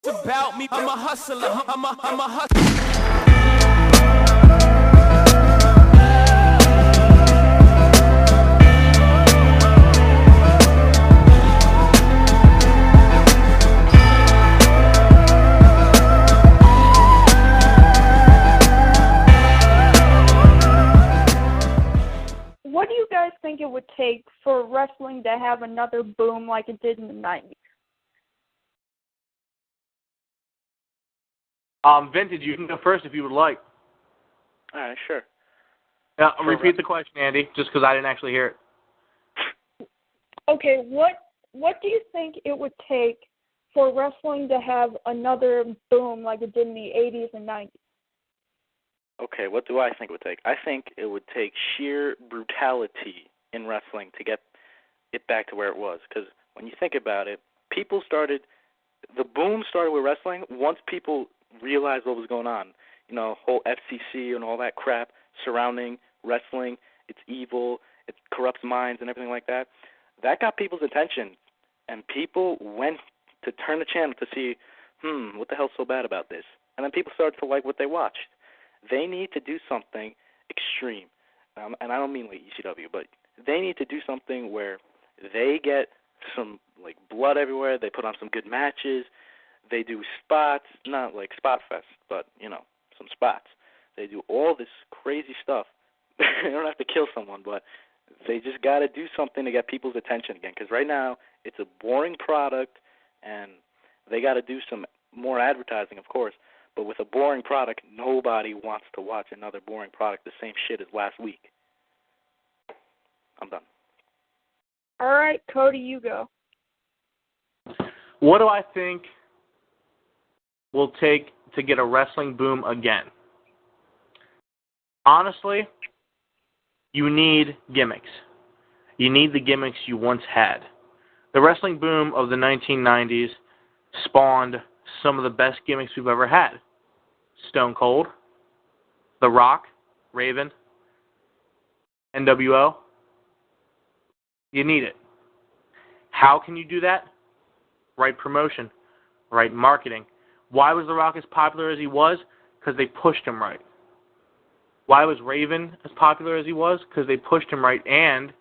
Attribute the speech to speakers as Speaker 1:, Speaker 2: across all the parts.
Speaker 1: About me, I'm a hustler. I'm a hustler.
Speaker 2: What do you guys think it would take for wrestling to have another boom like it did in the 90s?
Speaker 3: Vintage, you can go first if you would like.
Speaker 4: All right, sure.
Speaker 3: Repeat the question, Andy, just because I didn't actually hear it.
Speaker 2: Okay, what do you think it would take for wrestling to have another boom like it did in the 80s and 90s?
Speaker 4: Okay, what do I think it would take? I think it would take sheer brutality in wrestling to get it back to where it was. Because when you think about it, the boom started with wrestling once people realized what was going on. You know, whole FCC and all that crap surrounding wrestling. It's evil. It corrupts minds and everything like that. That got people's attention, and people went to turn the channel to see, what the hell's so bad about this? And then people started to like what they watched. They need to do something extreme, and I don't mean like ECW, but they need to do something where they get some like blood everywhere. They put on some good matches. They do spots, not like Spot Fest, but some spots. They do all this crazy stuff. They don't have to kill someone, but they just got to do something to get people's attention again. Because right now it's a boring product, and they got to do some more advertising, of course. But with a boring product, nobody wants to watch another boring product, the same shit as last week. I'm done.
Speaker 2: All right, Cody, you go.
Speaker 3: What do I think will take to get a wrestling boom again? Honestly, you need gimmicks. You need the gimmicks you once had. The wrestling boom of the 1990s spawned some of the best gimmicks we've ever had. Stone Cold, The Rock, Raven, NWO. You need it. How can you do that? Right promotion, right marketing. Why was The Rock as popular as he was? Because they pushed him right. Why was Raven as popular as he was? Because they pushed him right, and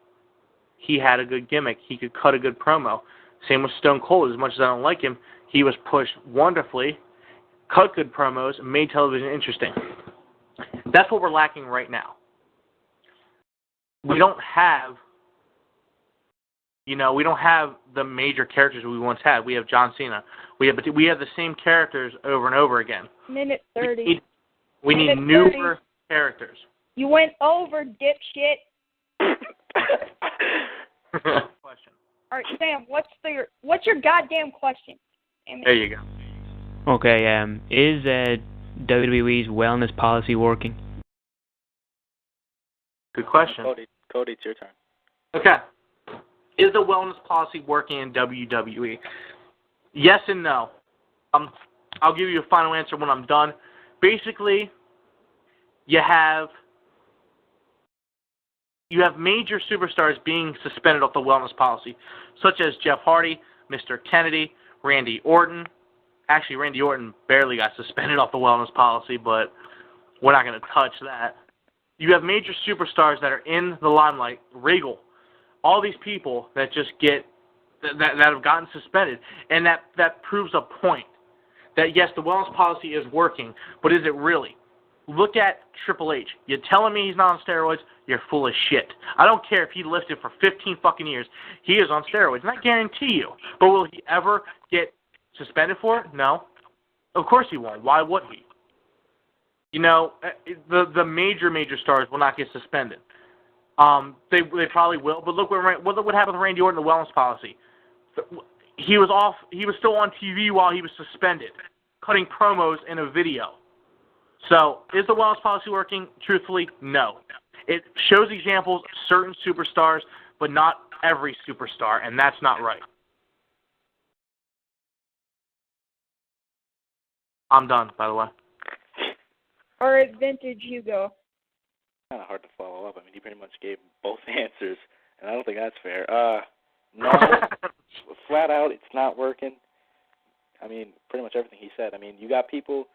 Speaker 3: he had a good gimmick. He could cut a good promo. Same with Stone Cold. As much as I don't like him, he was pushed wonderfully, cut good promos, and made television interesting. That's what we're lacking right now. We don't have, the major characters we once had. We have John Cena. We have the same characters over and over again.
Speaker 2: Minute 30.
Speaker 3: We need newer characters.
Speaker 2: You went over, dipshit.
Speaker 3: Question.
Speaker 2: All right, Sam, what's your goddamn question?
Speaker 3: There you go.
Speaker 5: Okay, is WWE's wellness policy working?
Speaker 3: Good question.
Speaker 4: Cody, it's your turn.
Speaker 3: Okay. Is the wellness policy working in WWE? Yes and no. I'll give you a final answer when I'm done. Basically, you have major superstars being suspended off the wellness policy, such as Jeff Hardy, Mr. Kennedy, Randy Orton. Actually, Randy Orton barely got suspended off the wellness policy, but we're not going to touch that. You have major superstars that are in the limelight, Regal, all these people that just that have gotten suspended, and that proves a point that yes, the wellness policy is working, but is it really? Look at Triple H. You're telling me he's not on steroids? You're full of shit. I don't care if he lifted for 15 fucking years. He is on steroids, and I guarantee you. But will he ever get suspended for it? No. Of course he won't. Why would he? The major stars will not get suspended. They probably will. But look what happened with Randy Orton, the wellness policy. He was off. He was still on TV while he was suspended, cutting promos in a video. So, is the wellness policy working? Truthfully, no. It shows examples of certain superstars, but not every superstar, and that's not right. I'm done, by the way.
Speaker 2: All right, Vintage, you go.
Speaker 4: Kind of hard to follow up. I mean, you pretty much gave both answers, and I don't think that's fair. No, flat out, it's not working. I mean, pretty much everything he said. I mean, you got people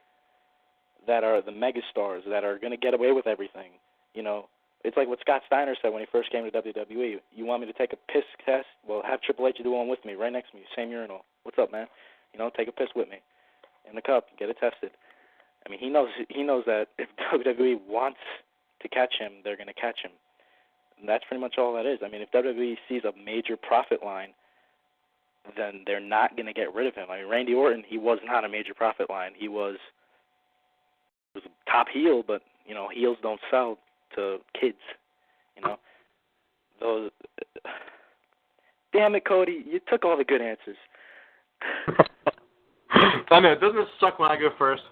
Speaker 4: that are the megastars that are going to get away with everything. You know, it's like what Scott Steiner said when he first came to WWE. You want me to take a piss test? Well, have Triple H do one with me, right next to me, same urinal. What's up, man? You know, take a piss with me in the cup, get it tested. I mean, he knows that if WWE wants to catch him, they're going to catch him. And that's pretty much all that is. I mean, if WWE sees a major profit line, then they're not going to get rid of him. I mean, Randy Orton, he was not a major profit line. He was a top heel, but, you know, heels don't sell to kids, you know. Those. Damn it, Cody, you took all the good answers.
Speaker 3: I know, doesn't it suck when I go first?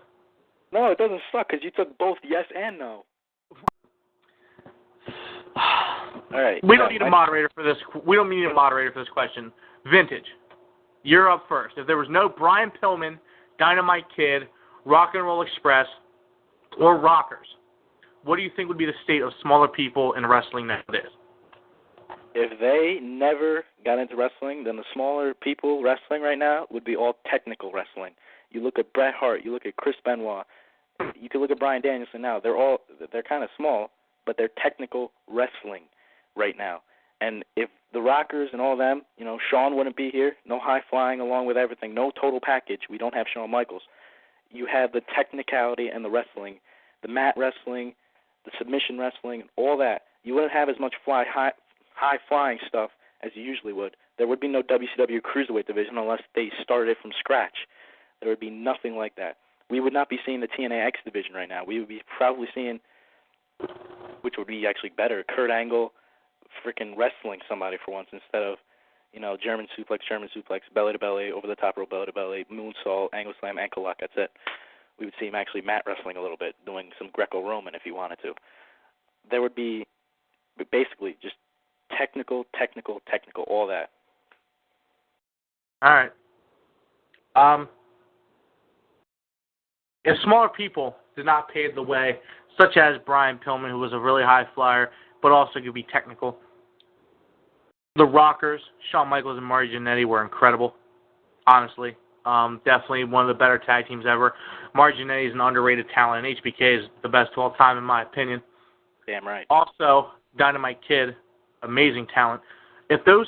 Speaker 4: No, it doesn't suck because you took both yes and no. All right.
Speaker 3: We don't need a moderator for this. We don't need a moderator for this question. Vintage, you're up first. If there was no Brian Pillman, Dynamite Kid, Rock and Roll Express, or Rockers, what do you think would be the state of smaller people in wrestling nowadays?
Speaker 4: If they never got into wrestling, then the smaller people wrestling right now would be all technical wrestling. You look at Bret Hart, you look at Chris Benoit, you can look at Bryan Danielson now. They're kind of small, but they're technical wrestling right now. And if the Rockers and all them, you know, Shawn wouldn't be here, no high flying along with everything, no total package. We don't have Shawn Michaels. You have the technicality and the wrestling, the mat wrestling, the submission wrestling, and all that. You wouldn't have as much high flying stuff as you usually would. There would be no WCW Cruiserweight division unless they started it from scratch. There would be nothing like that. We would not be seeing the TNA X division right now. We would be probably seeing, which would be actually better, Kurt Angle freaking wrestling somebody for once instead of, you know, German suplex, belly to belly, over the top rope, belly to belly, moonsault, angle slam, ankle lock. That's it. We would see him actually mat wrestling a little bit, doing some Greco-Roman if he wanted to. There would be basically just technical, all that.
Speaker 3: All right. If smaller people did not pave the way, such as Brian Pillman, who was a really high flyer, but also could be technical, the Rockers, Shawn Michaels and Marty Jannetty, were incredible, honestly. Definitely one of the better tag teams ever. Marty Jannetty is an underrated talent, and HBK is the best of all time, in my opinion.
Speaker 4: Damn right.
Speaker 3: Also, Dynamite Kid, amazing talent. If those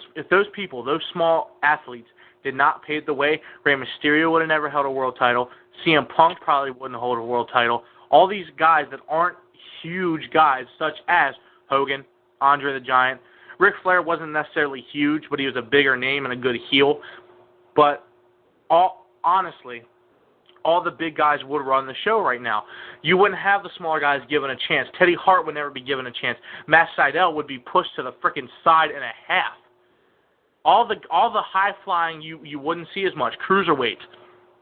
Speaker 3: people, those small athletes, did not pave the way, Rey Mysterio would have never held a world title. CM Punk probably wouldn't hold a world title. All these guys that aren't huge guys, such as Hogan, Andre the Giant. Ric Flair wasn't necessarily huge, but he was a bigger name and a good heel. But honestly, all the big guys would run the show right now. You wouldn't have the smaller guys given a chance. Teddy Hart would never be given a chance. Matt Sydal would be pushed to the freaking side and a half. All the high flying you wouldn't see as much. Cruiserweights.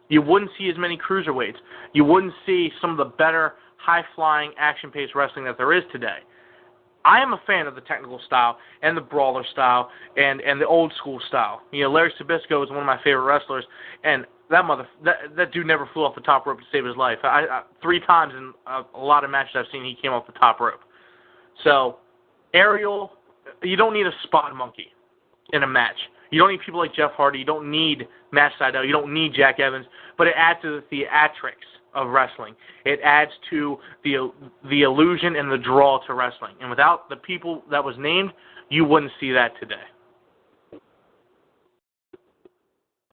Speaker 3: You wouldn't see as many cruiserweights. You wouldn't see some of the better high flying action paced wrestling that there is today. I am a fan of the technical style and the brawler style and the old school style. You know, Larry Zbyszko is one of my favorite wrestlers, and that dude never flew off the top rope to save his life. 3 times in a lot of matches I've seen, he came off the top rope. So, Ariel, you don't need a spot monkey in a match. You don't need people like Jeff Hardy. You don't need Matt Sydal. You don't need Jack Evans. But it adds to the theatrics of wrestling. It adds to the illusion and the draw to wrestling. And without the people that was named, you wouldn't see that today.